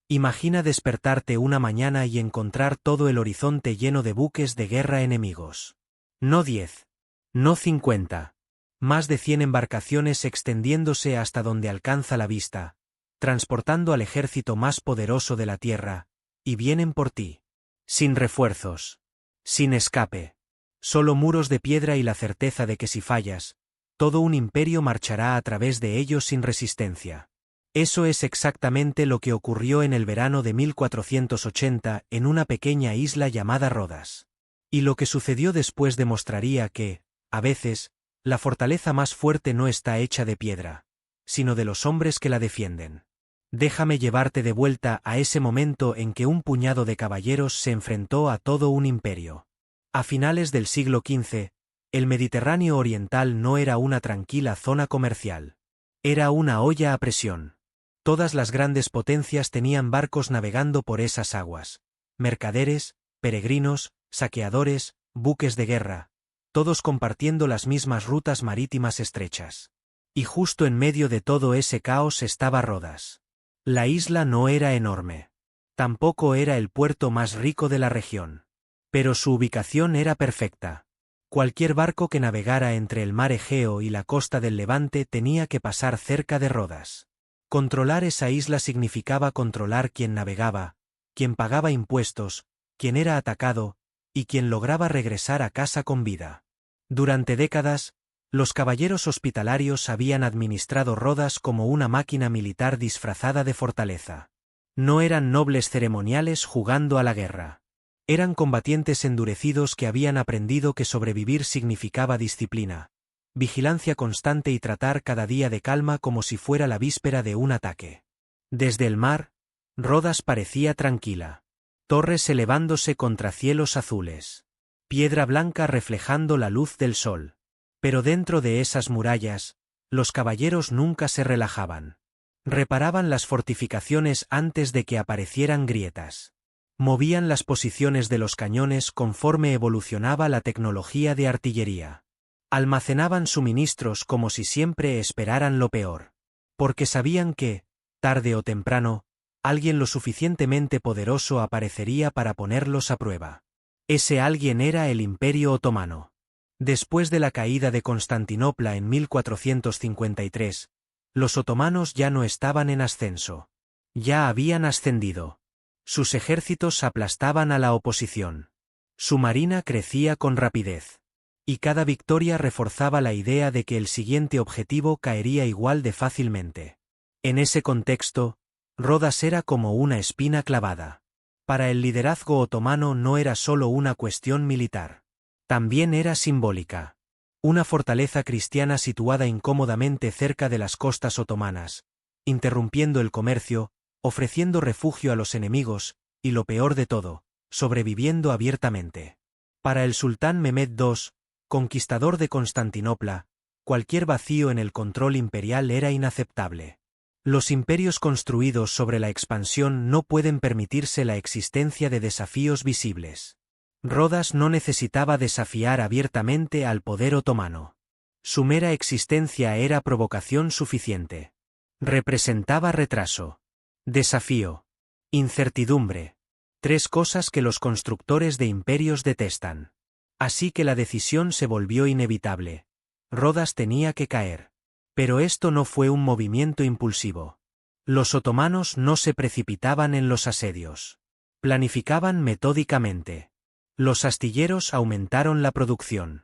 Imagina despertarte una mañana y encontrar todo el horizonte lleno de buques de guerra enemigos. No 10. No 50. Más de 100 embarcaciones extendiéndose hasta donde alcanza la vista, transportando al ejército más poderoso de la tierra, y vienen por ti. Sin refuerzos. Sin escape. Solo muros de piedra y la certeza de que si fallas, todo un imperio marchará a través de ellos sin resistencia. Eso es exactamente lo que ocurrió en el verano de 1480 en una pequeña isla llamada Rodas. Y lo que sucedió después demostraría que, a veces, la fortaleza más fuerte no está hecha de piedra, sino de los hombres que la defienden. Déjame llevarte de vuelta a ese momento en que un puñado de caballeros se enfrentó a todo un imperio. A finales del siglo XV, el Mediterráneo oriental no era una tranquila zona comercial. Era una olla a presión. Todas las grandes potencias tenían barcos navegando por esas aguas. Mercaderes, peregrinos, saqueadores, buques de guerra, todos compartiendo las mismas rutas marítimas estrechas. Y justo en medio de todo ese caos estaba Rodas. La isla no era enorme. Tampoco era el puerto más rico de la región. Pero su ubicación era perfecta. Cualquier barco que navegara entre el mar Egeo y la costa del Levante tenía que pasar cerca de Rodas. Controlar esa isla significaba controlar quién navegaba, quién pagaba impuestos, quién era atacado, y quién lograba regresar a casa con vida. Durante décadas, los caballeros hospitalarios habían administrado Rodas como una máquina militar disfrazada de fortaleza. No eran nobles ceremoniales jugando a la guerra. Eran combatientes endurecidos que habían aprendido que sobrevivir significaba disciplina, vigilancia constante y tratar cada día de calma como si fuera la víspera de un ataque. Desde el mar, Rodas parecía tranquila. Torres elevándose contra cielos azules. Piedra blanca reflejando la luz del sol. Pero dentro de esas murallas, los caballeros nunca se relajaban. Reparaban las fortificaciones antes de que aparecieran grietas. Movían las posiciones de los cañones conforme evolucionaba la tecnología de artillería. Almacenaban suministros como si siempre esperaran lo peor. Porque sabían que, tarde o temprano, alguien lo suficientemente poderoso aparecería para ponerlos a prueba. Ese alguien era el Imperio Otomano. Después de la caída de Constantinopla en 1453, los otomanos ya no estaban en ascenso. Ya habían ascendido. Sus ejércitos aplastaban a la oposición. Su marina crecía con rapidez. Y cada victoria reforzaba la idea de que el siguiente objetivo caería igual de fácilmente. En ese contexto, Rodas era como una espina clavada. Para el liderazgo otomano no era solo una cuestión militar. También era simbólica. Una fortaleza cristiana situada incómodamente cerca de las costas otomanas, interrumpiendo el comercio, ofreciendo refugio a los enemigos, y lo peor de todo, sobreviviendo abiertamente. Para el sultán Mehmed II, conquistador de Constantinopla, cualquier vacío en el control imperial era inaceptable. Los imperios construidos sobre la expansión no pueden permitirse la existencia de desafíos visibles. Rodas no necesitaba desafiar abiertamente al poder otomano. Su mera existencia era provocación suficiente. Representaba retraso, desafío, incertidumbre. Tres cosas que los constructores de imperios detestan. Así que la decisión se volvió inevitable. Rodas tenía que caer. Pero esto no fue un movimiento impulsivo. Los otomanos no se precipitaban en los asedios. Planificaban metódicamente. Los astilleros aumentaron la producción.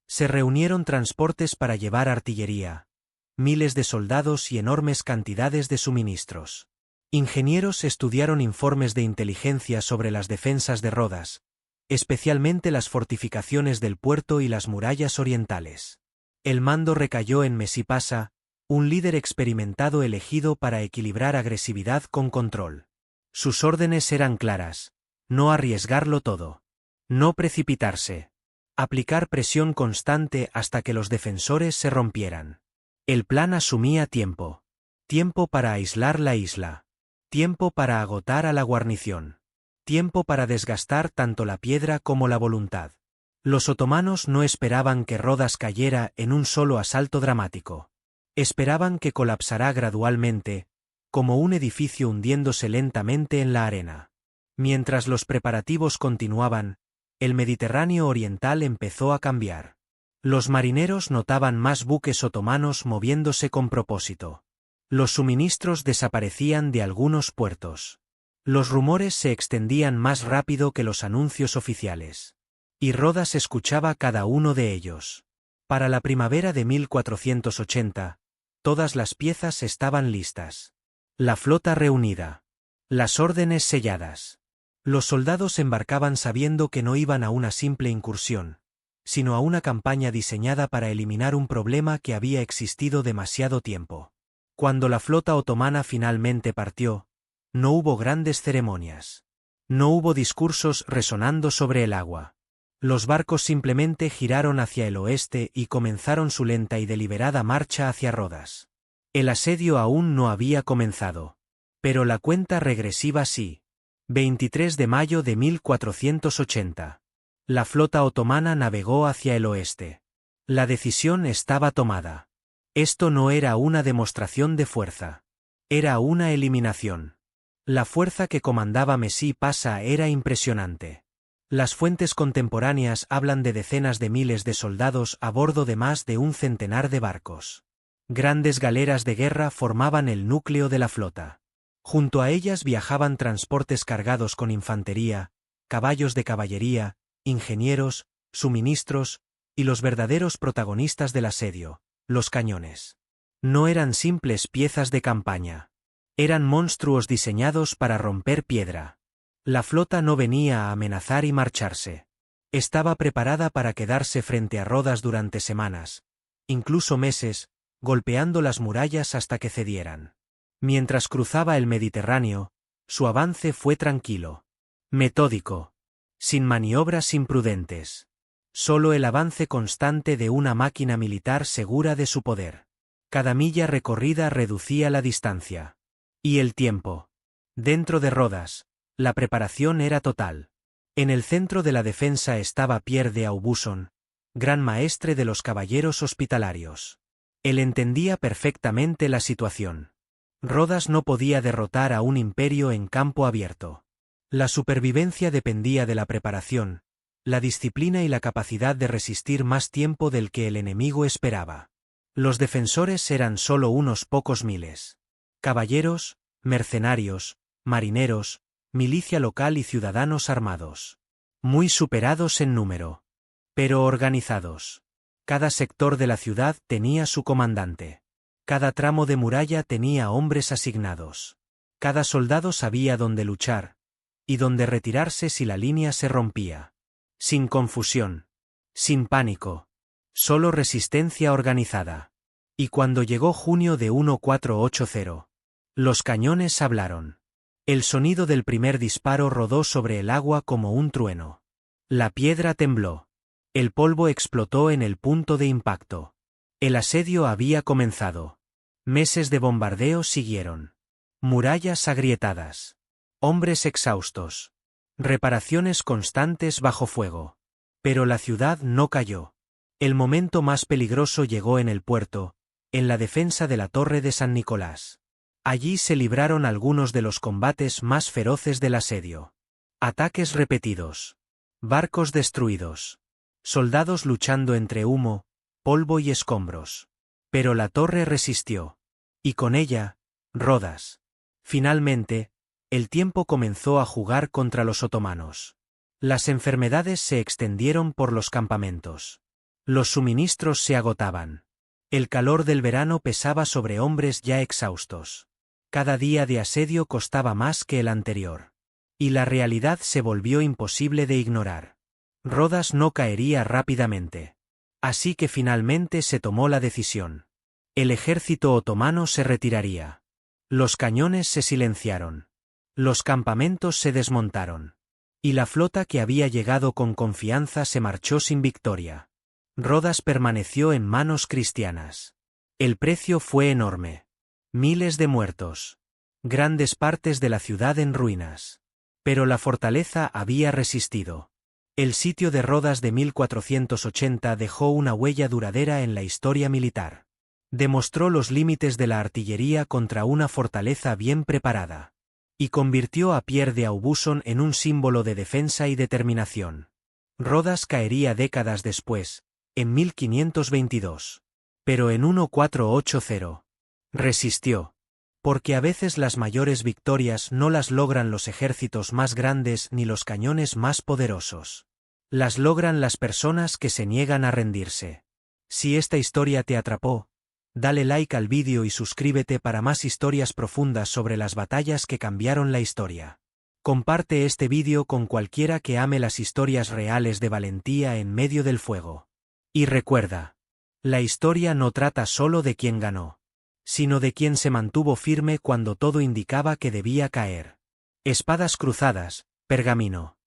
Se reunieron transportes para llevar artillería, miles de soldados y enormes cantidades de suministros. Ingenieros estudiaron informes de inteligencia sobre las defensas de Rodas, especialmente las fortificaciones del puerto y las murallas orientales. El mando recayó en Mesipasa, un líder experimentado elegido para equilibrar agresividad con control. Sus órdenes eran claras: no arriesgarlo todo. No precipitarse. Aplicar presión constante hasta que los defensores se rompieran. El plan asumía tiempo. Tiempo para aislar la isla. Tiempo para agotar a la guarnición. Tiempo para desgastar tanto la piedra como la voluntad. Los otomanos no esperaban que Rodas cayera en un solo asalto dramático. Esperaban que colapsará gradualmente, como un edificio hundiéndose lentamente en la arena. Mientras los preparativos continuaban, el Mediterráneo oriental empezó a cambiar. Los marineros notaban más buques otomanos moviéndose con propósito. Los suministros desaparecían de algunos puertos. Los rumores se extendían más rápido que los anuncios oficiales. Y Rodas escuchaba cada uno de ellos. Para la primavera de 1480, todas las piezas estaban listas. La flota reunida. Las órdenes selladas. Los soldados embarcaban sabiendo que no iban a una simple incursión, sino a una campaña diseñada para eliminar un problema que había existido demasiado tiempo. Cuando la flota otomana finalmente partió, no hubo grandes ceremonias. No hubo discursos resonando sobre el agua. Los barcos simplemente giraron hacia el oeste y comenzaron su lenta y deliberada marcha hacia Rodas. El asedio aún no había comenzado. Pero la cuenta regresiva sí. 23 de mayo de 1480. La flota otomana navegó hacia el oeste. La decisión estaba tomada. Esto no era una demostración de fuerza. Era una eliminación. La fuerza que comandaba Mesí Pasa era impresionante. Las fuentes contemporáneas hablan de decenas de miles de soldados a bordo de más de un centenar de barcos. Grandes galeras de guerra formaban el núcleo de la flota. Junto a ellas viajaban transportes cargados con infantería, caballos de caballería, ingenieros, suministros, y los verdaderos protagonistas del asedio, los cañones. No eran simples piezas de campaña. Eran monstruos diseñados para romper piedra. La flota no venía a amenazar y marcharse. Estaba preparada para quedarse frente a Rodas durante semanas, incluso meses, golpeando las murallas hasta que cedieran. Mientras cruzaba el Mediterráneo, su avance fue tranquilo, metódico, sin maniobras imprudentes. Solo el avance constante de una máquina militar segura de su poder. Cada milla recorrida reducía la distancia. Y el tiempo. Dentro de Rodas, la preparación era total. En el centro de la defensa estaba Pierre de Aubusson, gran maestre de los caballeros hospitalarios. Él entendía perfectamente la situación. Rodas no podía derrotar a un imperio en campo abierto. La supervivencia dependía de la preparación, la disciplina y la capacidad de resistir más tiempo del que el enemigo esperaba. Los defensores eran solo unos pocos miles. Caballeros, mercenarios, marineros, milicia local y ciudadanos armados. Muy superados en número. Pero organizados. Cada sector de la ciudad tenía su comandante. Cada tramo de muralla tenía hombres asignados. Cada soldado sabía dónde luchar, y dónde retirarse si la línea se rompía. Sin confusión. Sin pánico. Solo resistencia organizada. Y cuando llegó junio de 1480, los cañones hablaron. El sonido del primer disparo rodó sobre el agua como un trueno. La piedra tembló. El polvo explotó en el punto de impacto. El asedio había comenzado. Meses de bombardeo siguieron. Murallas agrietadas. Hombres exhaustos. Reparaciones constantes bajo fuego. Pero la ciudad no cayó. El momento más peligroso llegó en el puerto, en la defensa de la torre de San Nicolás. Allí se libraron algunos de los combates más feroces del asedio. Ataques repetidos. Barcos destruidos. Soldados luchando entre humo, polvo y escombros. Pero la torre resistió. Y con ella, Rodas. Finalmente, el tiempo comenzó a jugar contra los otomanos. Las enfermedades se extendieron por los campamentos. Los suministros se agotaban. El calor del verano pesaba sobre hombres ya exhaustos. Cada día de asedio costaba más que el anterior. Y la realidad se volvió imposible de ignorar. Rodas no caería rápidamente. Así que finalmente se tomó la decisión. El ejército otomano se retiraría. Los cañones se silenciaron. Los campamentos se desmontaron. Y la flota que había llegado con confianza se marchó sin victoria. Rodas permaneció en manos cristianas. El precio fue enorme. Miles de muertos. Grandes partes de la ciudad en ruinas. Pero la fortaleza había resistido. El sitio de Rodas de 1480 dejó una huella duradera en la historia militar. Demostró los límites de la artillería contra una fortaleza bien preparada. Y convirtió a Pierre de Aubusson en un símbolo de defensa y determinación. Rodas caería décadas después, en 1522. Pero en 1480. Resistió. Porque a veces las mayores victorias no las logran los ejércitos más grandes ni los cañones más poderosos. Las logran las personas que se niegan a rendirse. Si esta historia te atrapó, dale like al vídeo y suscríbete para más historias profundas sobre las batallas que cambiaron la historia. Comparte este vídeo con cualquiera que ame las historias reales de valentía en medio del fuego. Y recuerda, la historia no trata solo de quien ganó, sino de quien se mantuvo firme cuando todo indicaba que debía caer. Espadas cruzadas, Pergamino.